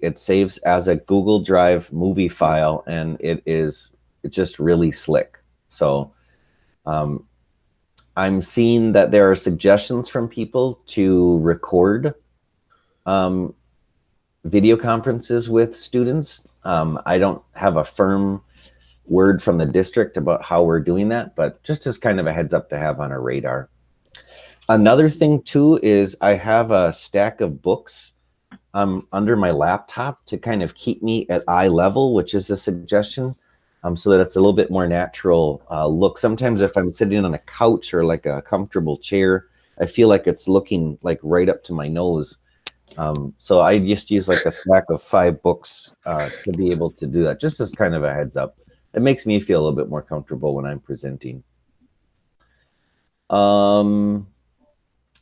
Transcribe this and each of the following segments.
It saves as a Google Drive movie file, and it's just really slick. So I'm seeing that there are suggestions from people to record video conferences with students. I don't have a firm word from the district about how we're doing that, but just as kind of a heads up to have on our radar. Another thing too is I have a stack of books under my laptop to kind of keep me at eye level, which is a suggestion, so that it's a little bit more natural look. Sometimes if I'm sitting on a couch or like a comfortable chair, I feel like it's looking like right up to my nose. So I just use like a stack of 5 books to be able to do that, just as kind of a heads up. It makes me feel a little bit more comfortable when I'm presenting.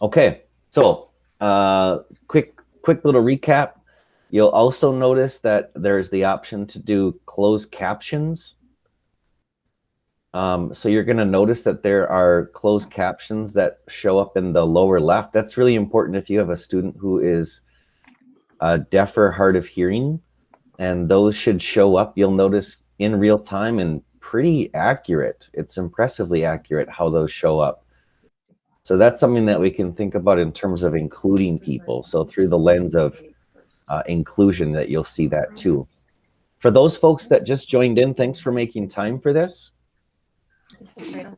Okay, so quick little recap. You'll also notice that there's the option to do closed captions. So you're going to notice that there are closed captions that show up in the lower left. That's really important if you have a student who is deaf or hard of hearing, and those should show up, you'll notice, in real time and pretty accurate. It's impressively accurate how those show up. So that's something that we can think about in terms of including people. So through the lens of inclusion, that you'll see that too. For those folks that just joined in, thanks for making time for this.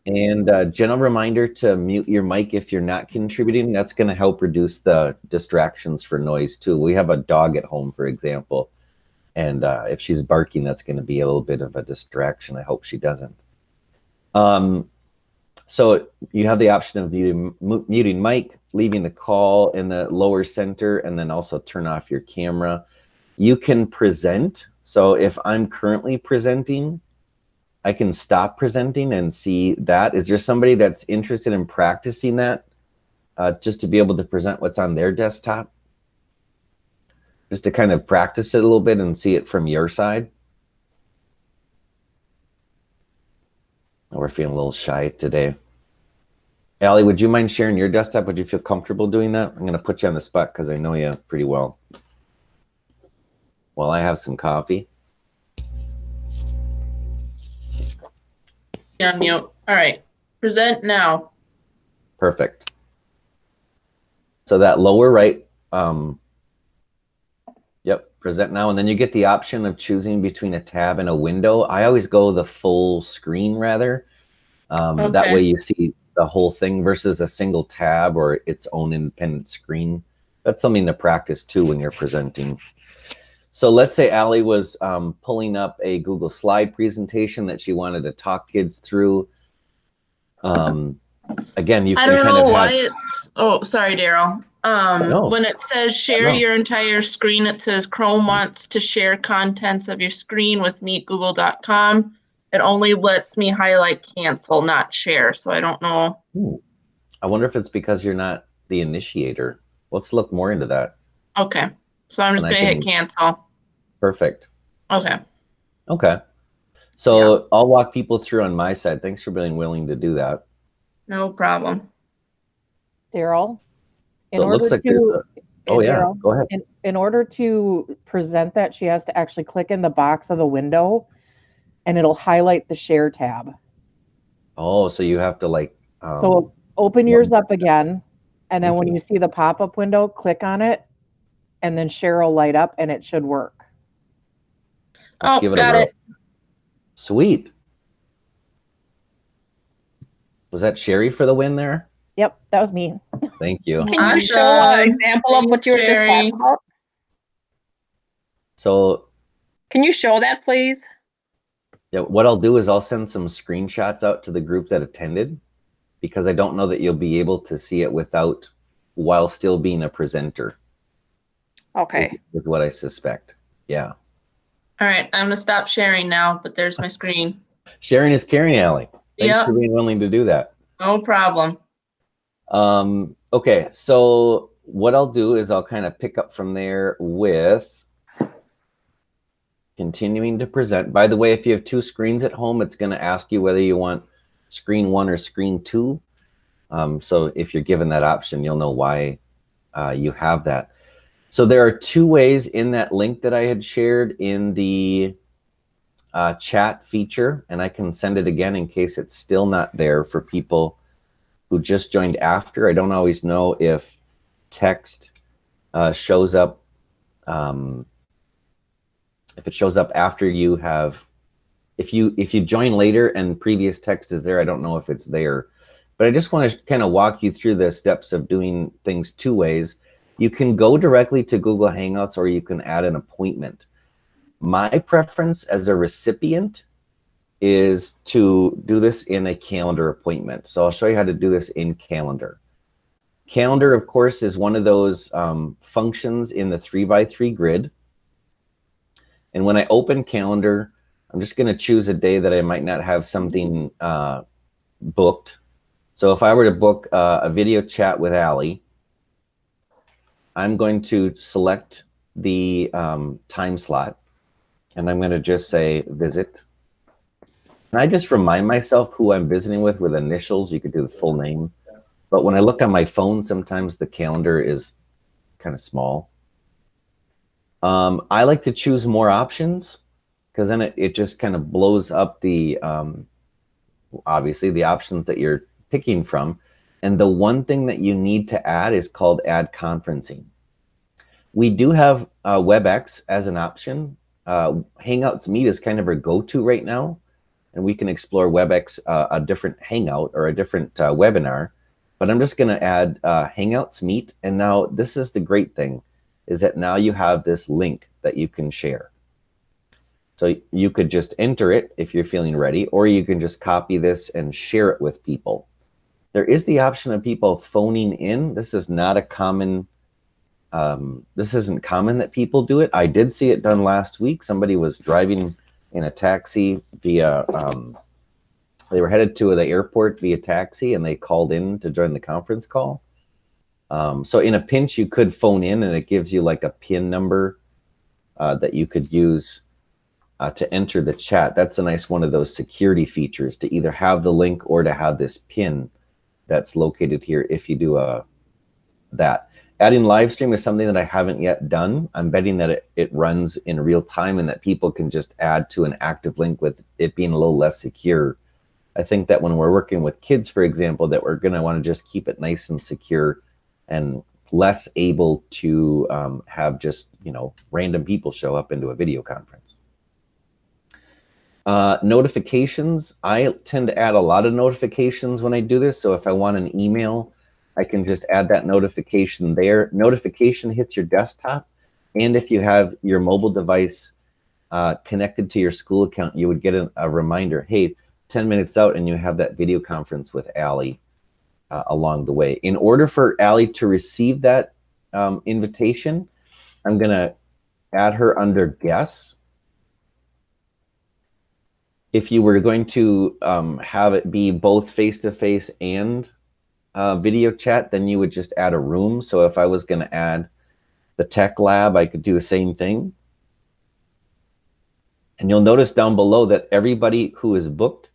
And general reminder to mute your mic if you're not contributing. That's going to help reduce the distractions for noise too. We have a dog at home, for example, and if she's barking, that's going to be a little bit of a distraction. I hope she doesn't. So you have the option of muting mic, leaving the call in the lower center, and then also turn off your camera. You can present. So if I'm currently presenting, I can stop presenting and see that. Is there somebody that's interested in practicing that just to be able to present what's on their desktop? Just to kind of practice it a little bit and see it from your side? Oh, we're feeling a little shy today. Allie, would you mind sharing your desktop? Would you feel comfortable doing that? I'm going to put you on the spot because I know you pretty well. While I have some coffee. On mute. All right. Present now. Perfect. So that lower right, yep, present now. And then you get the option of choosing between a tab and a window. I always go the full screen rather. Okay. That way you see the whole thing versus a single tab or its own independent screen. That's something to practice too when you're presenting. So let's say Allie was pulling up a Google slide presentation that she wanted to talk kids through. Again, you can I don't know why it's, oh, sorry, Daryl. No. When it says share your entire screen, it says Chrome wants to share contents of your screen with meetgoogle.com. It only lets me highlight cancel, not share. So I don't know. I wonder if it's because you're not the initiator. Let's look more into that. Okay. So I'm just going to hit cancel. Perfect. Okay. Okay. So yeah. I'll walk people through on my side. Thanks for being willing to do that. No problem. Daryl, so it looks like there's oh yeah, Daryl, go ahead. In order to present that, she has to actually click in the box of the window and it'll highlight the share tab. Oh, so you have to like... so open yours up again. And then when you see the pop-up window, click on it and then share will light up and it should work. Let's give it got it. Sweet. Was that Sherry for the win there? Yep, that was me. Thank you. Can you show an example of what you were just talking about? So, can you show that, please? Yeah, what I'll do is I'll send some screenshots out to the group that attended, because I don't know that you'll be able to see it while still being a presenter. Okay. With what I suspect. Yeah. All right, I'm gonna stop sharing now, but there's my screen. Sharing is caring, Allie. Thanks for being willing to do that. No problem. Okay, so what I'll do is I'll kind of pick up from there with continuing to present. By the way, if you have 2 screens at home, it's going to ask you whether you want screen 1 or screen 2. So if you're given that option, you'll know why you have that. So there are two ways in that link that I had shared in the chat feature, and I can send it again in case it's still not there for people who just joined after. I don't always know if text shows up, if it shows up after you have, if you join later and previous text is there, I don't know if it's there. But I just want to kind of walk you through the steps of doing things two ways. You can go directly to Google Hangouts, or you can add an appointment. My preference as a recipient is to do this in a calendar appointment. So I'll show you how to do this in Calendar. Calendar, of course, is one of those functions in the 3x3 grid. And when I open Calendar, I'm just going to choose a day that I might not have something booked. So if I were to book a video chat with Allie, I'm going to select the time slot, and I'm going to just say visit. And I just remind myself who I'm visiting with initials. You could do the full name. But when I look on my phone, sometimes the calendar is kind of small. I like to choose more options, because then it just kind of blows up the, obviously, the options that you're picking from. And the one thing that you need to add is called add conferencing. We do have WebEx as an option. Hangouts Meet is kind of our go-to right now, and we can explore WebEx, a different Hangout or a different webinar. But I'm just going to add Hangouts Meet. And now this is the great thing, is that now you have this link that you can share. So you could just enter it if you're feeling ready, or you can just copy this and share it with people. There is the option of people phoning in. This is not a common, this isn't common that people do it. I did see it done last week. Somebody was driving in a taxi via, they were headed to the airport via taxi, and they called in to join the conference call. So in a pinch, you could phone in, and it gives you like a PIN number that you could use to enter the chat. That's a nice one of those security features, to either have the link or to have this PIN that's located here if you do that. Adding live stream is something that I haven't yet done. I'm betting that it runs in real time, and that people can just add to an active link with it being a little less secure. I think that when we're working with kids, for example, that we're going to want to just keep it nice and secure, and less able to have just, random people show up into a video conference. Notifications, I tend to add a lot of notifications when I do this. So if I want an email, I can just add that notification there. Notification hits your desktop, and if you have your mobile device connected to your school account, you would get a reminder, hey, 10 minutes out, and you have that video conference with Allie along the way. In order for Allie to receive that invitation, I'm going to add her under guests. If you were going to have it be both face-to-face and video chat, then you would just add a room. So if I was going to add the tech lab, I could do the same thing. And you'll notice down below that everybody who is booked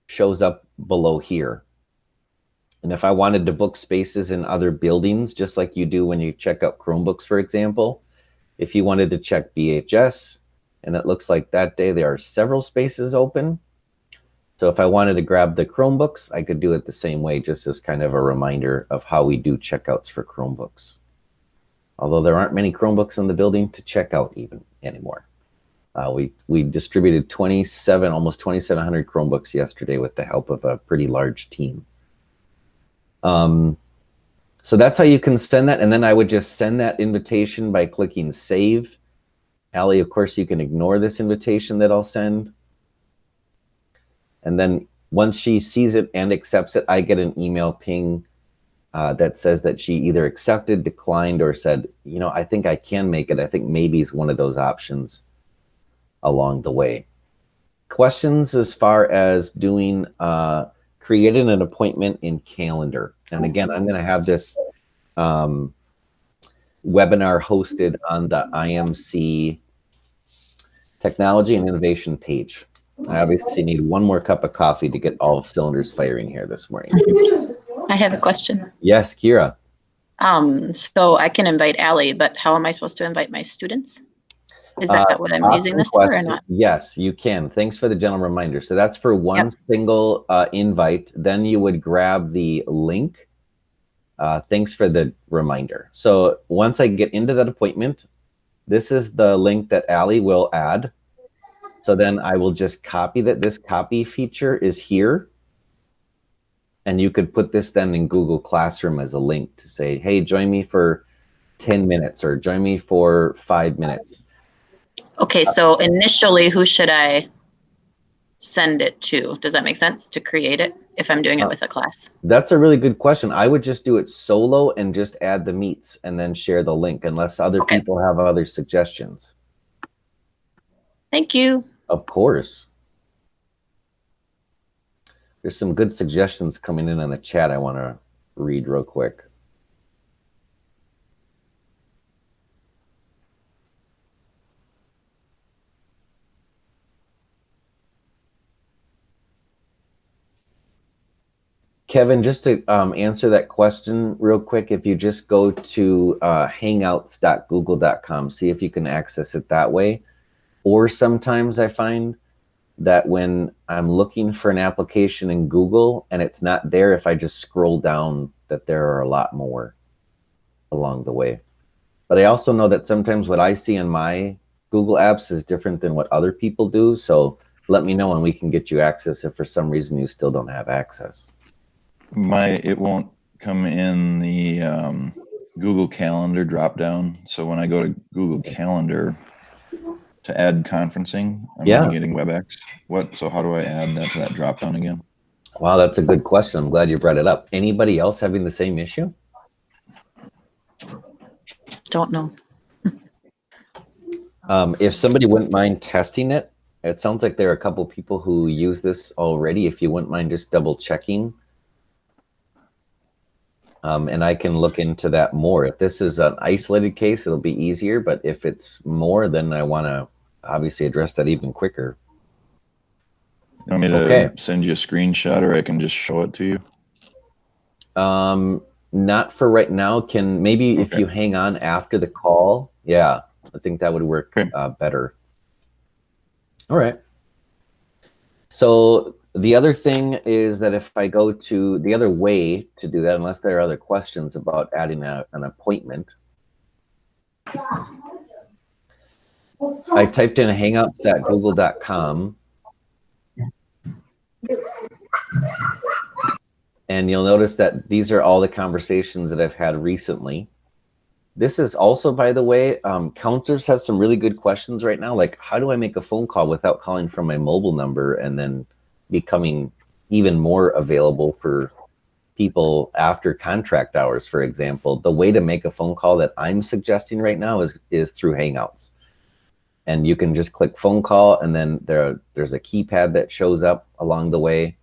shows up below here. And if I wanted to book spaces in other buildings, just like you do when you check out Chromebooks, for example, if you wanted to check BHS, and it looks like that day there are several spaces open. So if I wanted to grab the Chromebooks, I could do it the same way, just as kind of a reminder of how we do checkouts for Chromebooks. Although there aren't many Chromebooks in the building to check out even anymore. We distributed almost 2,700 Chromebooks yesterday with the help of a pretty large team. So that's how you can send that. And then I would just send that invitation by clicking save. Allie, of course, you can ignore this invitation that I'll send. And then once she sees it and accepts it, I get an email ping that says that she either accepted, declined, or said, I think I can make it. I think maybe is one of those options along the way. Questions as far as doing creating an appointment in Calendar. And again, I'm going to have this webinar hosted on the IMC Technology and Innovation page. I obviously need one more cup of coffee to get all cylinders firing here this morning. I have a question. Yes, Kira. So I can invite Allie, but how am I supposed to invite my students? Is that what I'm using Awesome this for or question. not? Yes, you can. Thanks for the gentle reminder. So that's for one single invite. Then you would grab the link. Thanks for the reminder. So once I get into that appointment, this is the link that Allie will add. So then I will just copy that. This copy feature is here. And you could put this then in Google Classroom as a link to say, hey, join me for 10 minutes or join me for 5 minutes. Okay, so initially, who should I send it to? Does that make sense to create it if I'm doing it with a class? That's a really good question. I would just do it solo and just add the meets and then share the link unless other people have other suggestions. Thank you. Of course. There's some good suggestions coming in the chat I want to read real quick. Kevin, just to answer that question real quick, if you just go to hangouts.google.com, see if you can access it that way. Or sometimes I find that when I'm looking for an application in Google and it's not there, if I just scroll down, that there are a lot more along the way. But I also know that sometimes what I see in my Google apps is different than what other people do. So let me know and we can get you access if for some reason you still don't have access. It won't come in the Google Calendar dropdown. So when I go to Google Calendar to add conferencing, I'm only getting WebEx. So how do I add that to that dropdown again? Wow, that's a good question. I'm glad you brought it up. Anybody else having the same issue? Don't know. If somebody wouldn't mind testing it, it sounds like there are a couple people who use this already. If you wouldn't mind just double checking. And I can look into that more. If this is an isolated case, it'll be easier. But if it's more, then I want to obviously address that even quicker. You want me to send you a screenshot or I can just show it to you? Not for right now. Maybe if you hang on after the call. Yeah, I think that would work better. All right. So the other thing is that if I go to the other way to do that, unless there are other questions about adding an appointment, I typed in hangouts.google.com. And you'll notice that these are all the conversations that I've had recently. This is also, by the way, counselors have some really good questions right now. Like, how do I make a phone call without calling from my mobile number and then becoming even more available for people after contract hours, for example? The way to make a phone call that I'm suggesting right now is through Hangouts. And you can just click phone call, and then there's a keypad that shows up along the way.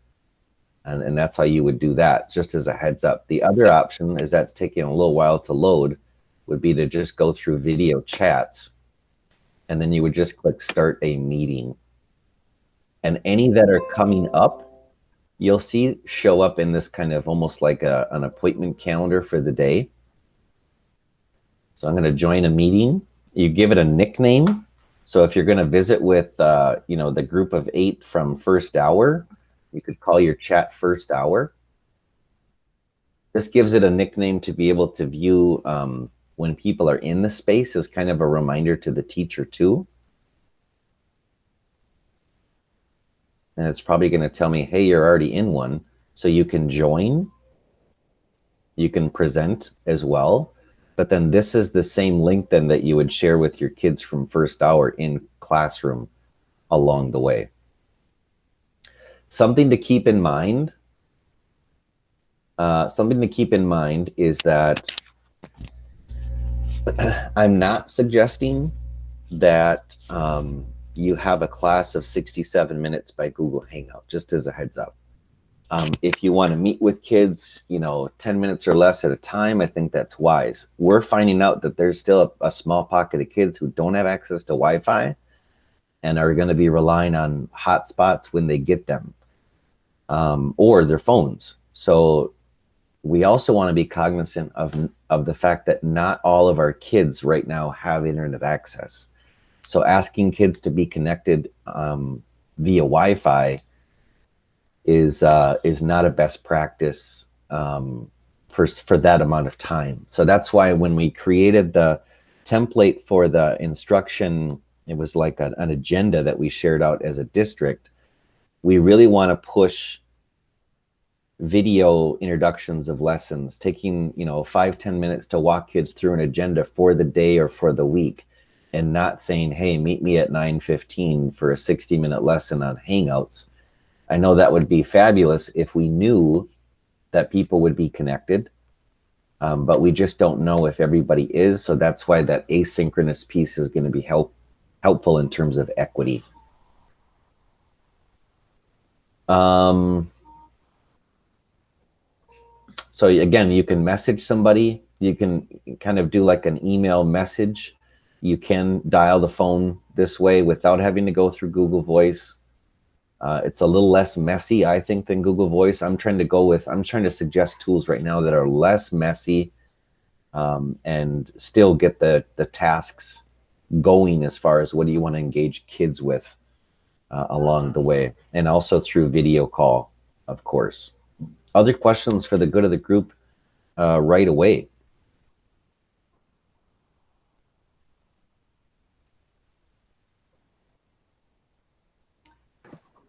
And that's how you would do that, just as a heads up. The other option is that's taking a little while to load, would be to just go through video chats, and then you would just click start a meeting. And any that are coming up, you'll see show up in this kind of almost like an appointment calendar for the day. So I'm going to join a meeting. You give it a nickname. So if you're going to visit with the group of 8 from first hour, you could call your chat first hour. This gives it a nickname to be able to view when people are in the space, as kind of a reminder to the teacher too. And it's probably going to tell me, hey, you're already in one. So you can join. You can present as well. But then this is the same link then that you would share with your kids from first hour in classroom along the way. Something to keep in mind. Is that I'm not suggesting that you have a class of 67 minutes by Google Hangout, just as a heads up. If you want to meet with kids, 10 minutes or less at a time, I think that's wise. We're finding out that there's still a small pocket of kids who don't have access to Wi-Fi and are going to be relying on hotspots when they get them, or their phones. So we also want to be cognizant of the fact that not all of our kids right now have internet access. So asking kids to be connected via Wi-Fi is not a best practice for that amount of time. So that's why when we created the template for the instruction, it was like an agenda that we shared out as a district. We really want to push video introductions of lessons, taking 5-10 minutes to walk kids through an agenda for the day or for the week, and not saying, hey, meet me at 9:15 for a 60-minute lesson on Hangouts. I know that would be fabulous if we knew that people would be connected, but we just don't know if everybody is. So that's why that asynchronous piece is going to be helpful in terms of equity. So again, you can message somebody. You can kind of do like an email message. You can dial the phone this way without having to go through Google Voice. It's a little less messy, I think, than Google Voice. I'm trying to suggest tools right now that are less messy and still get the tasks going as far as what do you want to engage kids with along the way, and also through video call, of course. Other questions for the good of the group right away?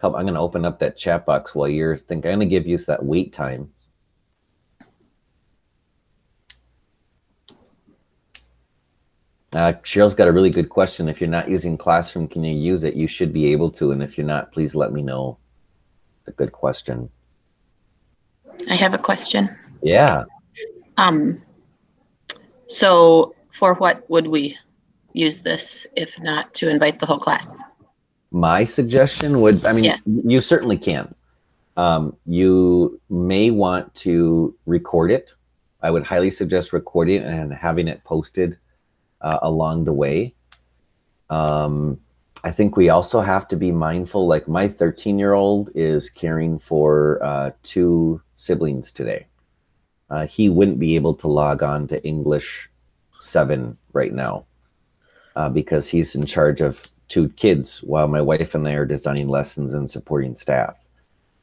I'm going to open up that chat box while you're thinking. I'm going to give you that wait time. Cheryl's got a really good question. If you're not using Classroom, can you use it? You should be able to. And if you're not, please let me know. A good question. I have a question. Yeah. So for what would we use this if not to invite the whole class? My suggestion would, Yes. you certainly can. You may want to record it. I would highly suggest recording it and having it posted along the way. I think we also have to be mindful, like my 13-year-old is caring for 2 siblings today. He wouldn't be able to log on to English 7 right now because he's in charge of 2 kids while my wife and I are designing lessons and supporting staff.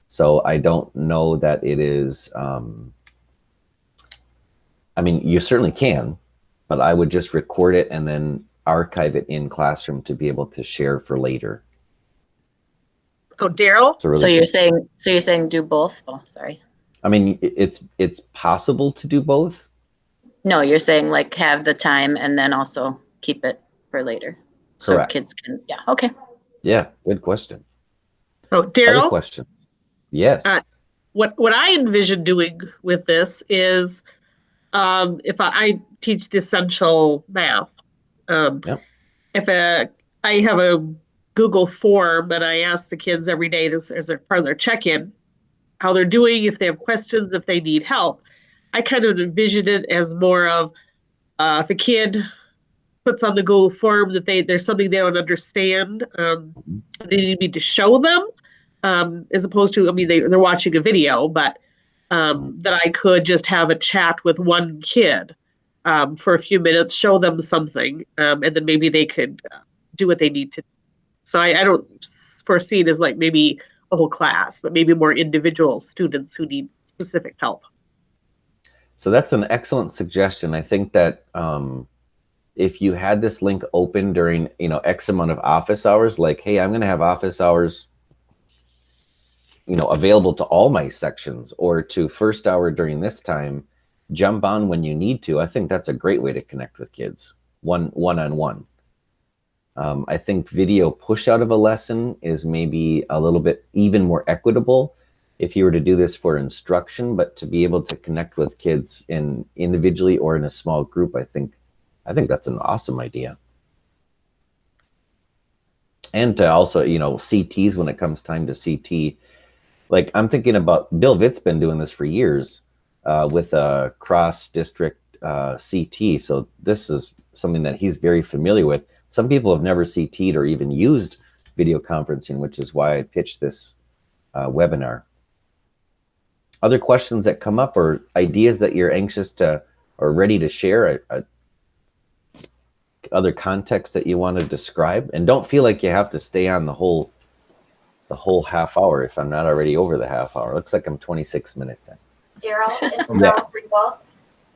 So I don't know that it is, you certainly can, but I would just record it and then archive it in Classroom to be able to share for later. Oh, Daryl? So you're saying do both? Oh, sorry. It's possible to do both. No, you're saying like have the time and then also keep it for later. Correct. So kids can, yeah, okay. Yeah, good question. Oh, Other Daryl? question? Yes. What I envision doing with this is if I teach the essential math, Yep. if I have a Google form and I ask the kids every day, this as a part of their check-in, how they're doing, if they have questions, if they need help. I kind of envision it as more of if a kid puts on the Google form that there's something they don't understand, they need me to show them, as opposed to, they're watching a video, but that I could just have a chat with one kid for a few minutes, show them something, and then maybe they could do what they need to do. So I don't foresee it as like maybe a whole class, but maybe more individual students who need specific help. So that's an excellent suggestion. I think that if you had this link open during, X amount of office hours, like, hey, I'm going to have office hours, available to all my sections, or to first hour during this time, jump on when you need to. I think that's a great way to connect with kids one-on-one. I think video push out of a lesson is maybe a little bit even more equitable if you were to do this for instruction, but to be able to connect with kids individually or in a small group, I think that's an awesome idea. And to also, CTs when it comes time to CT, like I'm thinking about Bill Vitt's been doing this for years with a cross-district CT. So this is something that he's very familiar with. Some people have never CT'd or even used video conferencing, which is why I pitched this webinar. other questions that come up or ideas that you're anxious to or ready to share, other context that you want to describe, and don't feel like you have to stay on the whole half hour if I'm not already over the half hour. Looks like I'm 26 minutes in. Daryl, Yes.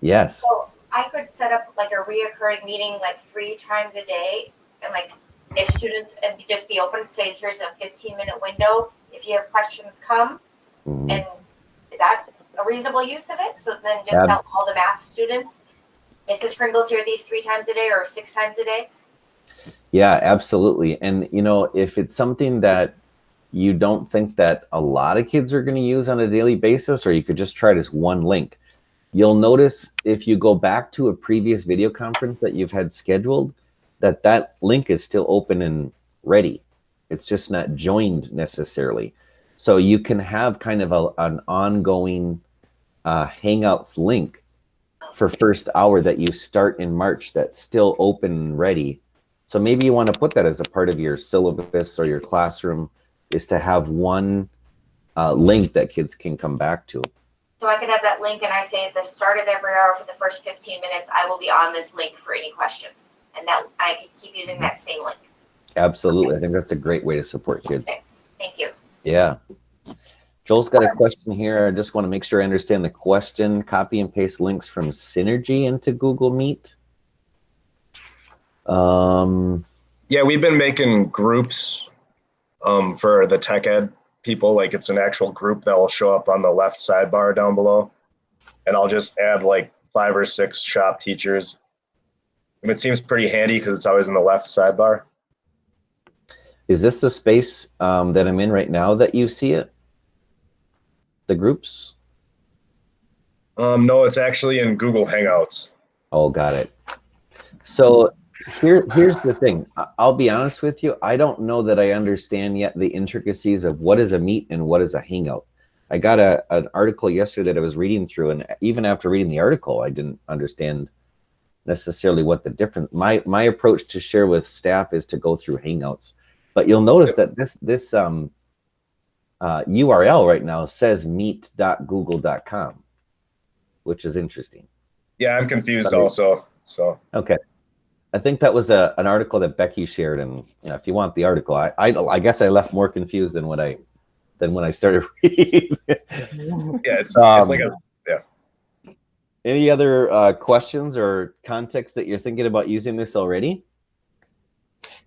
Yes. So I could set up like a reoccurring meeting like 3 times a day, and like if students and just be open, say here's a 15-minute window. If you have questions, come. Mhm. And is that a reasonable use of it? So then just tell all the math students, Mrs. Kringle's here these 3 times a day or 6 times a day. Yeah, absolutely. And you know, if it's something that you don't think that a lot of kids are going to use on a daily basis, or you could just try it as one link. You'll notice if you go back to a previous video conference that you've had scheduled, that link is still open and ready. It's just not joined necessarily. So you can have kind of an ongoing Hangouts link for first hour that you start in March that's still open and ready. So maybe you want to put that as a part of your syllabus or your classroom, is to have one link that kids can come back to. So I could have that link and I say at the start of every hour for the first 15 minutes, I will be on this link for any questions. And that I could keep using that same link. Absolutely. Okay. I think that's a great way to support kids. Okay. Thank you. Yeah. Joel's got a question here. I just want to make sure I understand the question. Copy and paste links from Synergy into Google Meet. Yeah, we've been making groups for the tech ed people. Like it's an actual group that will show up on the left sidebar down below. And I'll just add like 5 or 6 shop teachers. And it seems pretty handy because it's always in the left sidebar. Is this the space that I'm in right now that you see it? The groups? No, it's actually in Google Hangouts. Oh, got it. So here's the thing. I'll be honest with you. I don't know that I understand yet the intricacies of what is a Meet and what is a Hangout. I got an article yesterday that I was reading through, and even after reading the article, I didn't understand necessarily what the difference. My approach to share with staff is to go through Hangouts. But you'll notice that this URL right now says meet.google.com, which is interesting. Yeah, I'm confused also. So okay, I think that was an article that Becky shared, and you know, if you want the article, I guess I left more confused than when I started reading. Yeah, it's like yeah. Any other questions or context that you're thinking about using this already?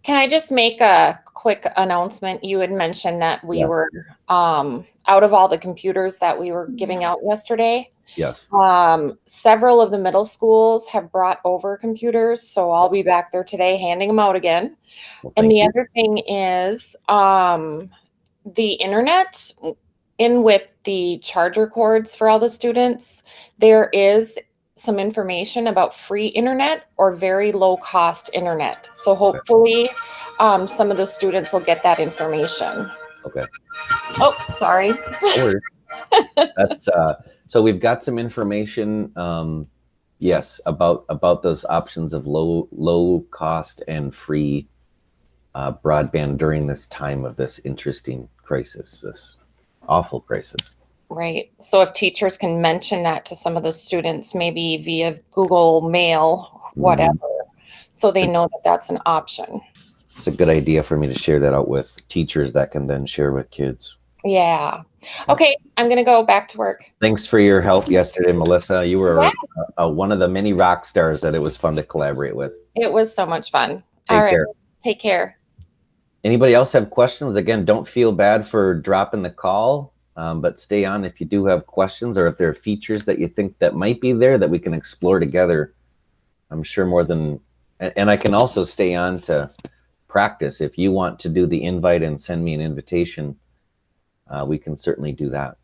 Can I just make a quick announcement? You had mentioned that we Yes. were out of all the computers that we were giving out yesterday. Yes. Several of the middle schools have brought over computers, so I'll be back there today handing them out again. Well, And the thank you. other thing is the internet in with the charger cords for all the students. There is some information about free internet or very low cost internet. So hopefully some of the students will get that information. Okay. Oh, sorry. No worries. That's so we've got some information, yes, about those options of low cost and free broadband during this time of this interesting crisis, this awful crisis. Right. So if teachers can mention that to some of the students, maybe via Google Mail, whatever, so they know that that's an option. It's a good idea for me to share that out with teachers that can then share with kids. Yeah. Okay, I'm going to go back to work. Thanks for your help yesterday, Melissa. You were one of the many rock stars that it was fun to collaborate with. It was so much fun. Take All right. care. Take care. Anybody else have questions? Again, don't feel bad for dropping the call, but stay on if you do have questions, or if there are features that you think that might be there that we can explore together. I'm sure more than, and I can also stay on to practice. If you want to do the invite and send me an invitation, we can certainly do that.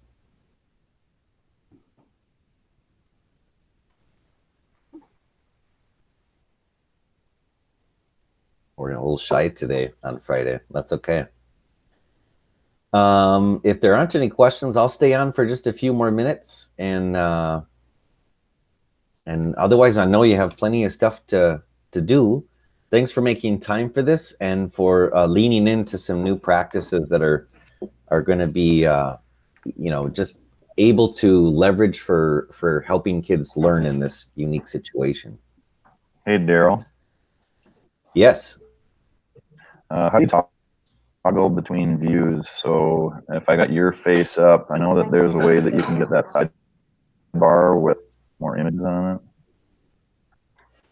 We're a little shy today on Friday. That's okay. If there aren't any questions, I'll stay on for just a few more minutes, and otherwise, I know you have plenty of stuff to do. Thanks for making time for this and for leaning into some new practices that are going to be, just able to leverage for helping kids learn in this unique situation. Hey, Daryl. Yes. How do you toggle between views? So if I got your face up, I know that there's a way that you can get that sidebar with more images on it.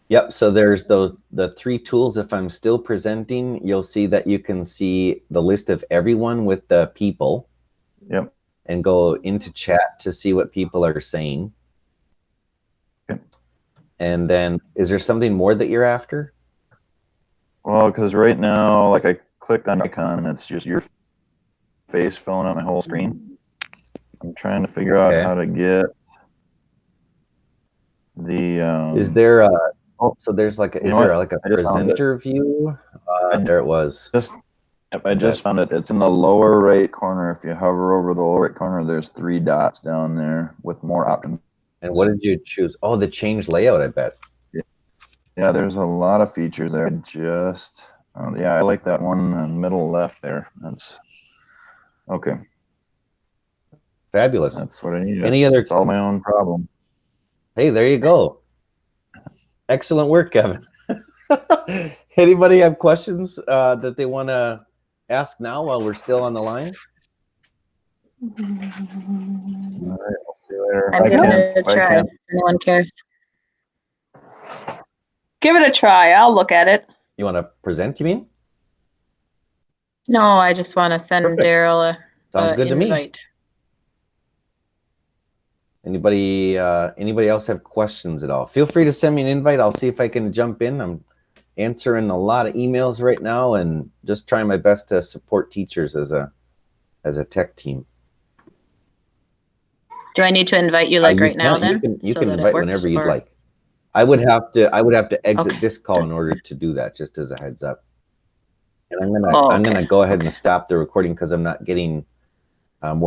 Yep. So there's the 3 tools. If I'm still presenting, you'll see that you can see the list of everyone with the people. Yep. And go into chat to see what people are saying. Okay. And then, is there something more that you're after? Well, because right now, like I clicked on icon and it's just your face filling out my whole screen. I'm trying to figure out how to get the. Is there so there's like is there like a presenter view? There it was. I just found it. It's in the lower right corner. If you hover over the lower right corner, there's 3 dots down there with more options. And what did you choose? Oh, the change layout, I bet. Yeah, there's a lot of features there. Yeah, I like that one in the middle left there. That's okay. Fabulous. That's what I need. Any other? It's all my own problem. Hey, there you go. Excellent work, Kevin. Anybody have questions that they want to ask now while we're still on the line? All right, I'll see you later. I'm giving it a try if anyone cares. Give it a try. I'll look at it. You want to present, you mean? No, I just want to send Daryl Sounds good to me. invite. Anybody else have questions at all? Feel free to send me an invite. I'll see if I can jump in. I'm answering a lot of emails right now and just trying my best to support teachers as a tech team. Do I need to invite you right now then? You can invite whenever you'd like. I would have to exit this call in order to do that, just as a heads up. And I'm gonna go ahead and stop the recording because I'm not getting